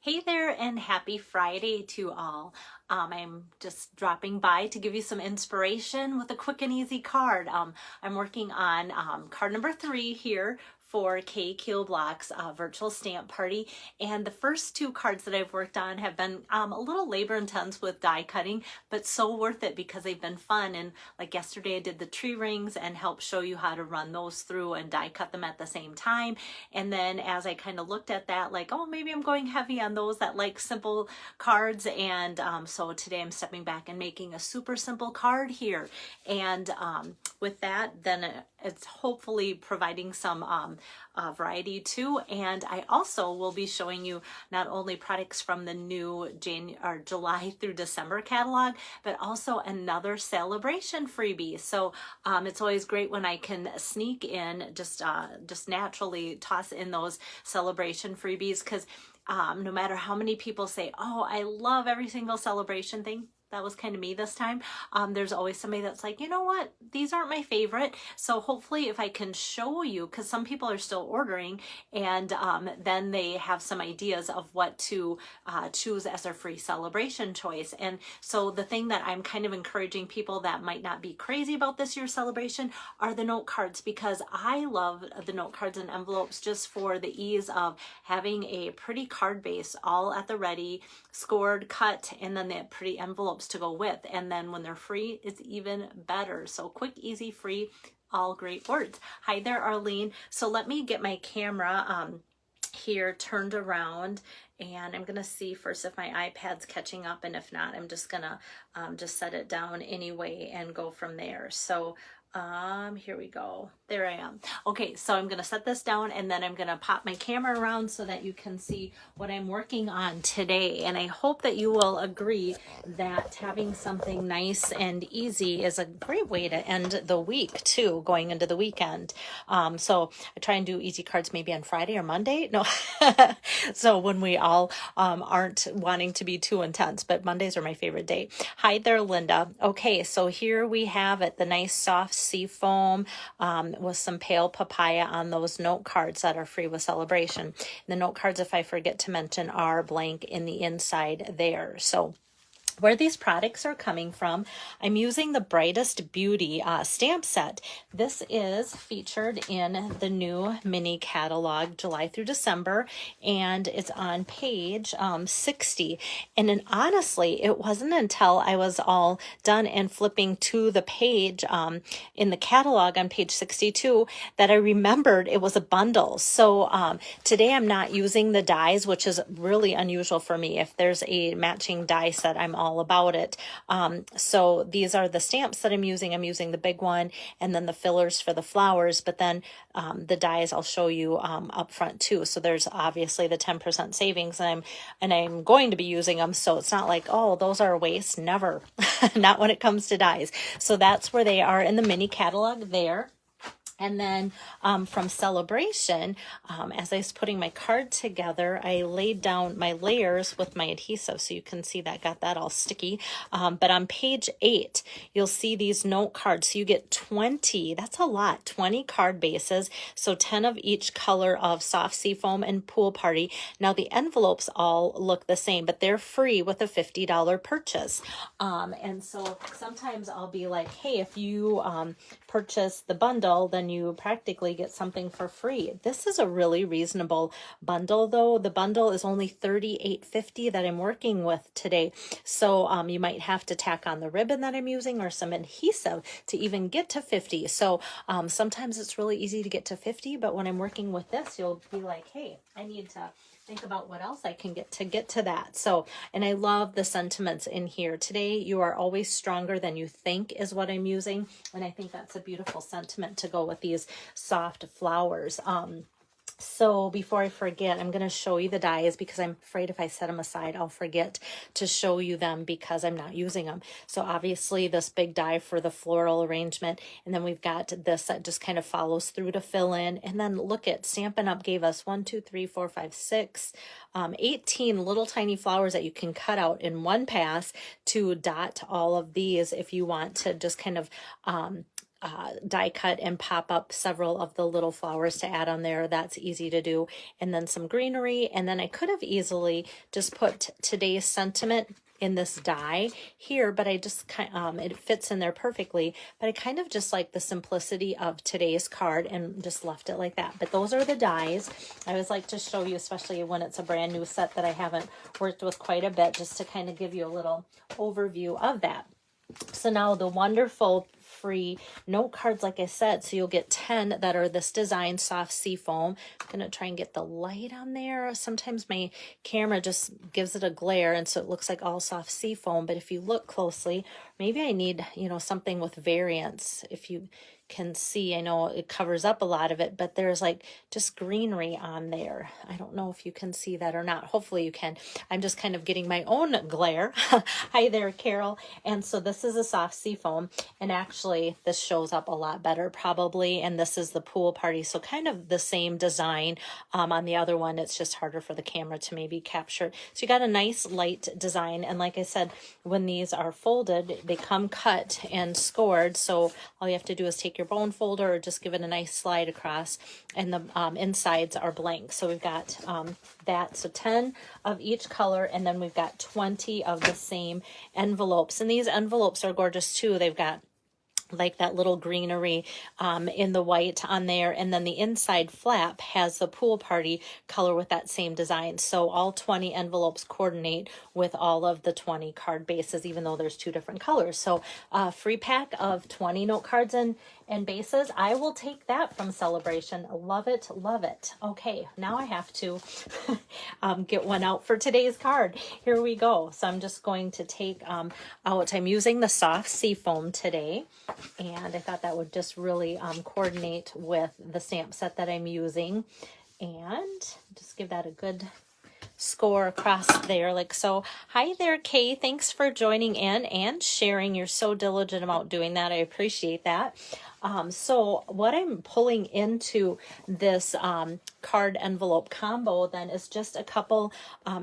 Hey there, and happy Friday to all. I'm just dropping by to give you some inspiration with a quick and easy card. I'm working on card number 3 here for K Keel Block's virtual stamp party. And the first 2 cards that I've worked on have been a little labor intense with die cutting, but so worth it because they've been fun. And like yesterday, I did the tree rings and helped show you how to run those through and die cut them at the same time. And then as I kind of looked at that, like, oh, maybe I'm going heavy on those that like simple cards. And so today I'm stepping back and making a super simple card here. And with that, then it's hopefully providing some variety too. And I also will be showing you not only products from the new July through December catalog, but also another celebration freebie. So it's always great when I can sneak in, just naturally toss in those celebration freebies, because no matter how many people say, oh, I love every single celebration thing, that was kind of me this time. There's always somebody that's like, you know what, these aren't my favorite. So hopefully if I can show you, because some people are still ordering, and then they have some ideas of what to choose as their free celebration choice. And so the thing that I'm kind of encouraging people that might not be crazy about this year's celebration are the note cards, because I love the note cards and envelopes just for the ease of having a pretty card base all at the ready, scored, cut, and then the pretty envelopes to go with. And then when they're free, it's even better. So quick, easy, free, all great words. Hi there, Arlene. So let me get my camera here turned around, and I'm gonna see first if my iPad's catching up, and if not, I'm just gonna just set it down anyway and go from there. So here we go. There I am. Okay, so I'm gonna set this down, and then I'm gonna pop my camera around so that you can see what I'm working on today. And I hope that you will agree that having something nice and easy is a great way to end the week too, going into the weekend. So I try and do easy cards maybe on Friday or Monday. No, so when we all aren't wanting to be too intense, but Mondays are my favorite day. Hi there, Linda. Okay, so here we have it, the nice soft sea foam with some pale papaya on those note cards that are free with celebration. The note cards, if I forget to mention, are blank in the inside there. So where these products are coming from, I'm using the Brightest Beauty stamp set. This is featured in the new mini catalog, July through December, and it's on page 60. And then honestly, it wasn't until I was all done and flipping to the page in the catalog on page 62 that I remembered it was a bundle. So today I'm not using the dies, which is really unusual for me. If there's a matching die set, I'm all about it. So these are the stamps that I'm using. I'm using the big one and then the fillers for the flowers, but then the dies I'll show you up front too. So there's obviously the 10% savings, and I'm going to be using them. So it's not like, oh, those are a waste. Never. Not when it comes to dies. So that's where they are in the mini catalog there. And then from Celebration, as I was putting my card together, I laid down my layers with my adhesive, so you can see that got that all sticky. But on page 8, you'll see these note cards. So you get 20, that's a lot, 20 card bases, so 10 of each color of soft sea foam and pool party. Now the envelopes all look the same, but they're free with a $50 purchase. And so sometimes I'll be like, hey, if you purchase the bundle, then you practically get something for free. This is a really reasonable bundle, though. The bundle is only $38.50 that I'm working with today. So you might have to tack on the ribbon that I'm using or some adhesive to even get to 50. So sometimes it's really easy to get to 50, but when I'm working with this, you'll be like, hey, I need to think about what else I can get to that. So, and I love the sentiments in here. Today, you are always stronger than you think is what I'm using. And I think that's a beautiful sentiment to go with these soft flowers. So before I forget, I'm going to show you the dies because I'm afraid if I set them aside, I'll forget to show you them because I'm not using them. So obviously this big die for the floral arrangement. And then we've got this that just kind of follows through to fill in. And then look at Stampin' Up! Gave us 1, 2, 3, 4, 5, 6, 18 little tiny flowers that you can cut out in one pass to dot all of these if you want to just kind of die cut and pop up several of the little flowers to add on there. That's easy to do. And then some greenery. And then I could have easily just put today's sentiment in this die here, but I just it fits in there perfectly. But I kind of just like the simplicity of today's card and just left it like that. But those are the dies. I always like to show you, especially when it's a brand new set that I haven't worked with quite a bit, just to kind of give you a little overview of that. So now the wonderful free note cards, like I said, so you'll get 10 that are this design soft sea foam. I'm going to try and get the light on there. Sometimes my camera just gives it a glare, and so it looks like all soft sea foam. But if you look closely, maybe I need, you know, something with variance. If you can see, I know it covers up a lot of it, but there's like just greenery on there. I don't know if you can see that or not. Hopefully you can. I'm just kind of getting my own glare. Hi there, Carol. And so this is a soft sea foam, and actually this shows up a lot better probably. And this is the pool party, so kind of the same design. On the other one, it's just harder for the camera to maybe capture. So you got a nice light design, and like I said, when these are folded, they come cut and scored. So all you have to do is take your bone folder or just give it a nice slide across, and the insides are blank. So we've got that, so 10 of each color, and then we've got 20 of the same envelopes. And these envelopes are gorgeous too. They've got like that little greenery in the white on there, and then the inside flap has the pool party color with that same design. So all 20 envelopes coordinate with all of the 20 card bases, even though there's two different colors. So free pack of 20 note cards and bases. I will take that from Celebration. Love it, love it. Okay, now I have to get one out for today's card. Here we go. So I'm just going to take out, I'm using the soft sea foam today, and I thought that would just really coordinate with the stamp set that I'm using, and just give that a good score across there like so. Hi there, Kay. Thanks for joining in and sharing. You're so diligent about doing that. I appreciate that. So what I'm pulling into this card envelope combo then is just a couple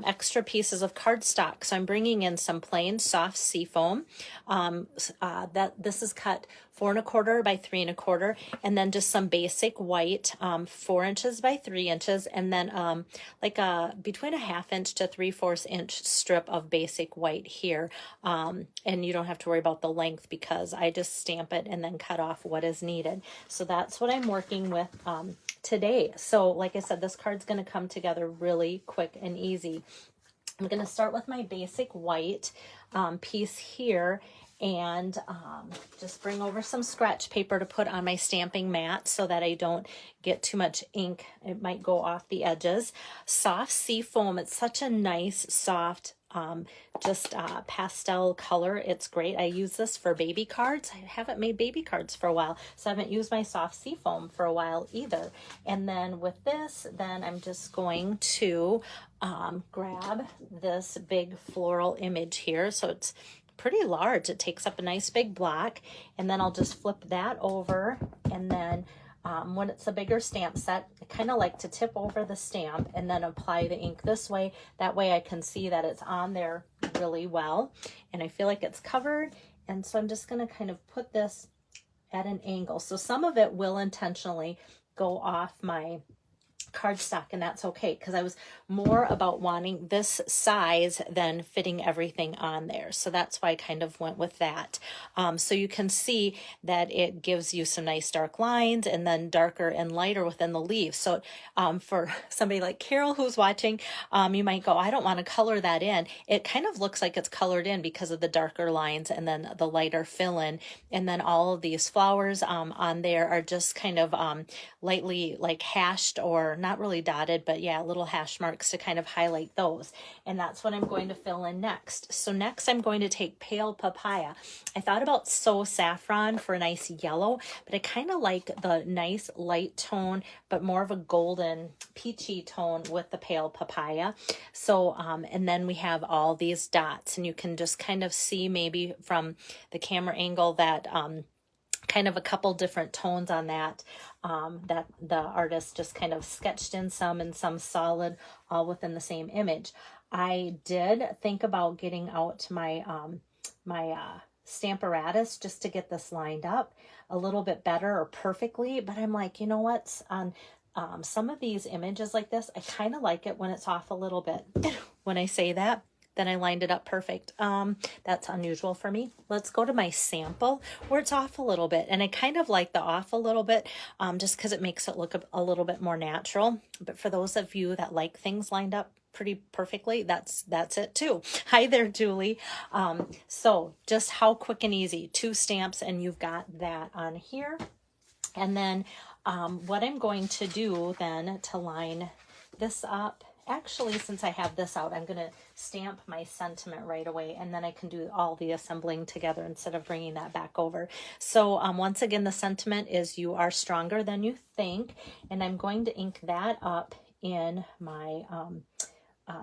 extra pieces of cardstock. So I'm bringing in some plain soft sea foam. This is cut 4 1/4 by 3 1/4, and then just some basic white 4 inches by 3 inches, and then like between a 1/2 inch to 3/4 inch strip of basic white here. And you don't have to worry about the length because I just stamp it and then cut off what is needed. So that's what I'm working with today. So like I said, this card's going to come together really quick and easy. I'm going to start with my basic white piece here, and just bring over some scratch paper to put on my stamping mat so that I don't get too much ink. It might go off the edges. Soft sea foam, it's such a nice, soft, pastel color. It's great. I use this for baby cards. I haven't made baby cards for a while, so I haven't used my soft sea foam for a while either. And then with this, then I'm just going to grab this big floral image here. So it's pretty large. It takes up a nice big block, and then I'll just flip that over, and then when it's a bigger stamp set, I kind of like to tip over the stamp and then apply the ink this way. That way I can see that it's on there really well, and I feel like it's covered. And so I'm just going to kind of put this at an angle. So some of it will intentionally go off my cardstock, and that's okay, because I was more about wanting this size than fitting everything on there. So that's why I kind of went with that. So you can see that it gives you some nice dark lines, and then darker and lighter within the leaves. So for somebody like Carol who's watching, you might go, I don't want to color that in. It kind of looks like it's colored in because of the darker lines and then the lighter fill in. And then all of these flowers on there are just kind of lightly like hashed, or not really dotted, but yeah, little hash marks to kind of highlight those. And that's what I'm going to fill in next. So next I'm going to take pale papaya. I thought about So Saffron for a nice yellow, but I kind of like the nice light tone, but more of a golden peachy tone with the pale papaya. So, and then we have all these dots, and you can just kind of see maybe from the camera angle that kind of a couple different tones on that, that the artist just kind of sketched in some and some solid, all within the same image. I did think about getting out my Stamparatus just to get this lined up a little bit better or perfectly. But I'm like, you know what? On some of these images like this, I kind of like it when it's off a little bit. When I say that, then I lined it up perfect. That's unusual for me. Let's go to my sample where it's off a little bit. And I kind of like the off a little bit just because it makes it look a little bit more natural. But for those of you that like things lined up pretty perfectly, that's it too. Hi there, Julie. So just how quick and easy, 2 stamps and you've got that on here. And then what I'm going to do then to line this up, actually, since I have this out, I'm going to stamp my sentiment right away, and then I can do all the assembling together instead of bringing that back over. So once again, the sentiment is you are stronger than you think, and I'm going to ink that up in my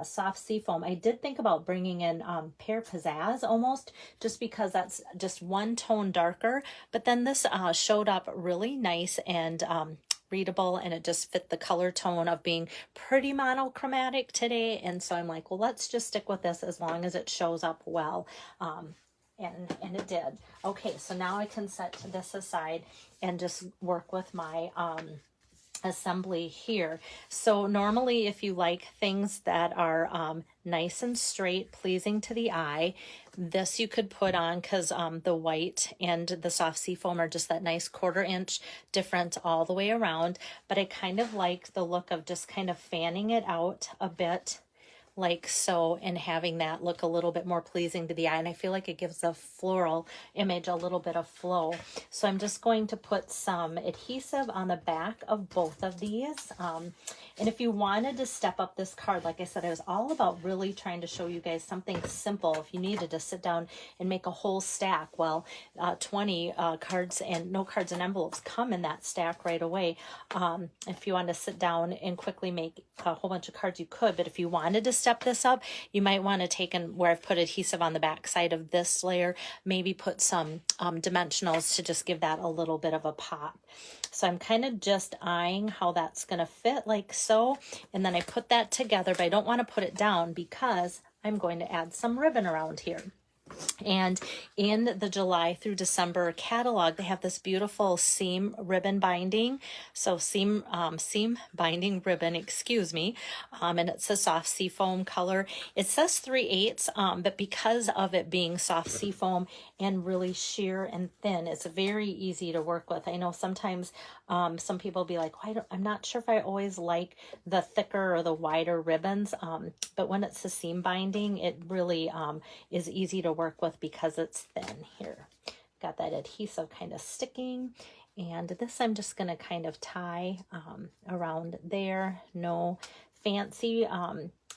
soft seafoam. I did think about bringing in Pear Pizzazz almost, just because that's just 1 tone darker, but then this showed up really nice and readable, and it just fit the color tone of being pretty monochromatic today. And so I'm like, well, let's just stick with this as long as it shows up well. And it did. Okay, so now I can set this aside and just work with my assembly here. So normally if you like things that are nice and straight, pleasing to the eye, this you could put on because the white and the soft seafoam are just that nice 1/4 inch different all the way around. But I kind of like the look of just kind of fanning it out a bit like so, and having that look a little bit more pleasing to the eye. And I feel like it gives the floral image a little bit of flow. So I'm just going to put some adhesive on the back of both of these. And if you wanted to step up this card, like I said, I was all about really trying to show you guys something simple. If you needed to sit down and make a whole stack, well, 20 cards and no cards and envelopes come in that stack right away. If you wanted to sit down and quickly make a whole bunch of cards, you could. But if you wanted to step this up, you might want to take in where I've put adhesive on the back side of this layer, maybe put some dimensionals to just give that a little bit of a pop. So I'm kind of just eyeing how that's going to fit like so. And then I put that together, but I don't want to put it down because I'm going to add some ribbon around here. And in the July through December catalog, they have this beautiful seam ribbon binding. So seam binding ribbon, excuse me. And it's a soft seafoam color. It says 3/8, but because of it being soft seafoam and really sheer and thin, it's very easy to work with. I know sometimes some people be like, I'm not sure if I always like the thicker or the wider ribbons, but when it's the seam binding, it really is easy to work with because it's thin here. Got that adhesive kind of sticking, and this I'm just going to kind of tie around there. No fancy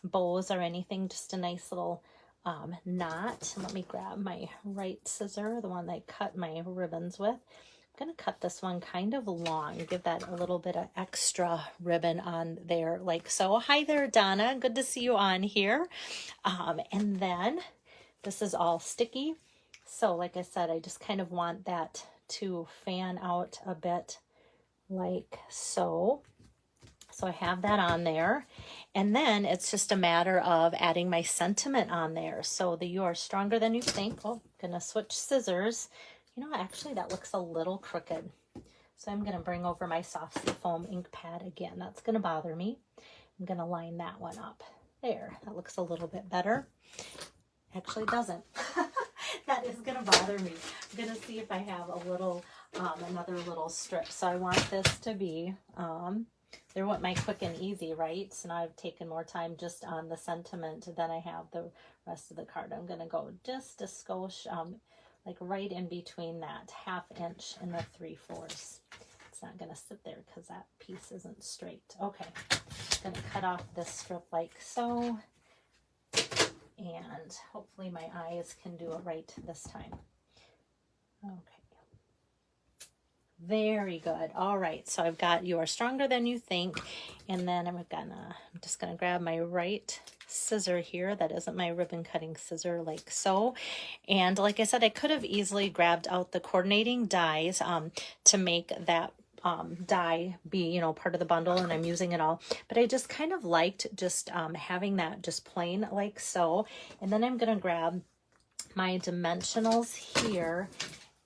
bows or anything, just a nice little knot. Let me grab my right scissor, the one that I cut my ribbons with. I'm going to cut this one kind of long, give that a little bit of extra ribbon on there like so. Hi there, Donna. Good to see you on here. And then this is all sticky. So like I said, I just kind of want that to fan out a bit like so. So I have that on there. And then it's just a matter of adding my sentiment on there. So the you are stronger than you think. Oh, I'm going to switch scissors. You know, actually that looks a little crooked. So I'm going to bring over my soft seafoam ink pad again. That's going to bother me. I'm going to line that one up. There, that looks a little bit better. Actually doesn't. That is going to bother me. I'm going to see if I have a little, another little strip. So I want this to be, there went my quick and easy, right? So now I've taken more time just on the sentiment than I have the rest of the card. I'm going to go just a skosh, like right in between that 1/2 inch and the 3/4. It's not going to sit there because that piece isn't straight. Okay, I'm going to cut off this strip like so. And hopefully my eyes can do it right this time. Okay. Very good. All right. So I've got you are stronger than you think. And then I'm just going to grab my right scissor here. That isn't my ribbon cutting scissor like so. And like I said, I could have easily grabbed out the coordinating dies to make that die be, you know, part of the bundle, and I'm using it all, but I just kind of liked just having that just plain like so. And then I'm going to grab my dimensionals here,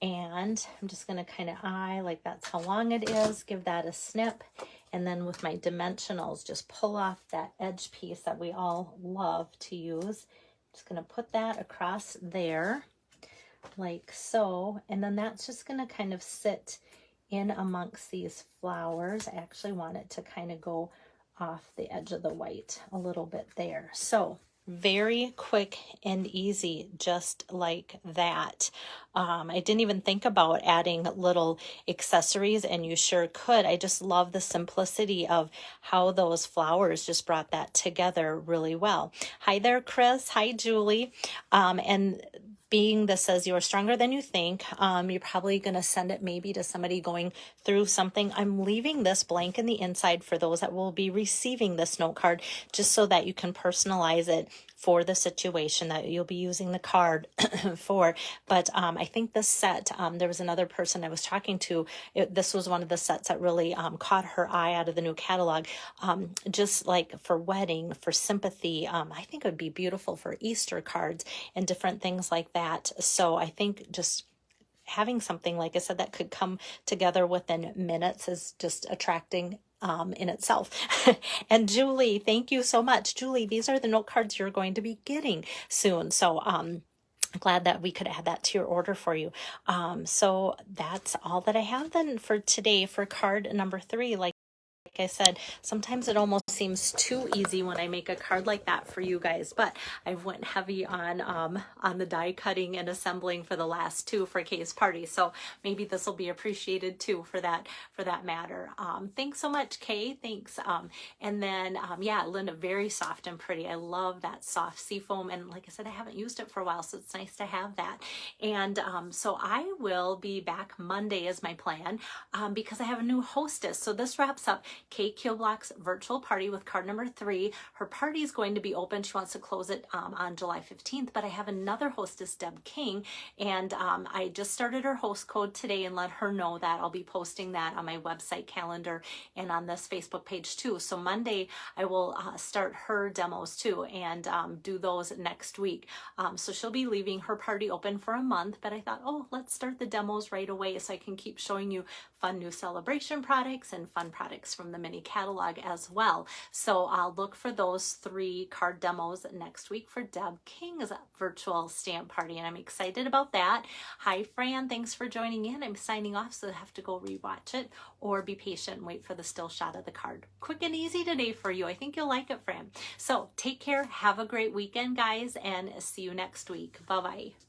and I'm just going to kind of eye like that's how long it is, give that a snip, and then with my dimensionals just pull off that edge piece that we all love to use. Just going to put that across there like so, and then that's just going to kind of sit in amongst these flowers. I actually want it to kind of go off the edge of the white a little bit there. So very quick and easy, just like that. I didn't even think about adding little accessories, and you sure could. I just love the simplicity of how those flowers just brought that together really well. Hi there, Chris. Hi, Julie. And being this says you're stronger than you think, you're probably going to send it maybe to somebody going through something. I'm leaving this blank in the inside for those that will be receiving this note card, just so that you can personalize it for the situation that you'll be using the card for. But I think this set, there was another person I was talking to, this was one of the sets that really caught her eye out of the new catalog, just like for wedding, for sympathy. I think it would be beautiful for Easter cards and different things like that. So I think just having something, like I said, that could come together within minutes is just attracting in itself. And Julie, thank you so much. Julie, these are the note cards you're going to be getting soon. So glad that we could add that to your order for you. So that's all that I have then for today for card number 3. Like I said, sometimes it almost seems too easy when I make a card like that for you guys, but I went heavy on the die cutting and assembling for the last 2 for Kay's party. So maybe this will be appreciated too for that matter. Thanks so much, Kay. Thanks. And then yeah, Linda, very soft and pretty. I love that soft seafoam, and like I said, I haven't used it for a while, so it's nice to have that. And so I will be back Monday is my plan, because I have a new hostess. So this wraps up Kay Keelblock's virtual party with card number 3. Her party is going to be open. She wants to close it on July 15th, but I have another hostess, Deb King, and I just started her host code today and let her know that. I'll be posting that on my website calendar and on this Facebook page too. So Monday I will start her demos too, and do those next week. So she'll be leaving her party open for a month, but I thought, oh, let's start the demos right away so I can keep showing you fun new celebration products and fun products from the mini catalog as well. So I'll look for those 3 card demos next week for Deb King's virtual stamp party, and I'm excited about that. Hi, Fran. Thanks for joining in. I'm signing off, so I have to go rewatch it, or be patient and wait for the still shot of the card. Quick and easy today for you. I think you'll like it, Fran. So take care. Have a great weekend, guys, and see you next week. Bye-bye.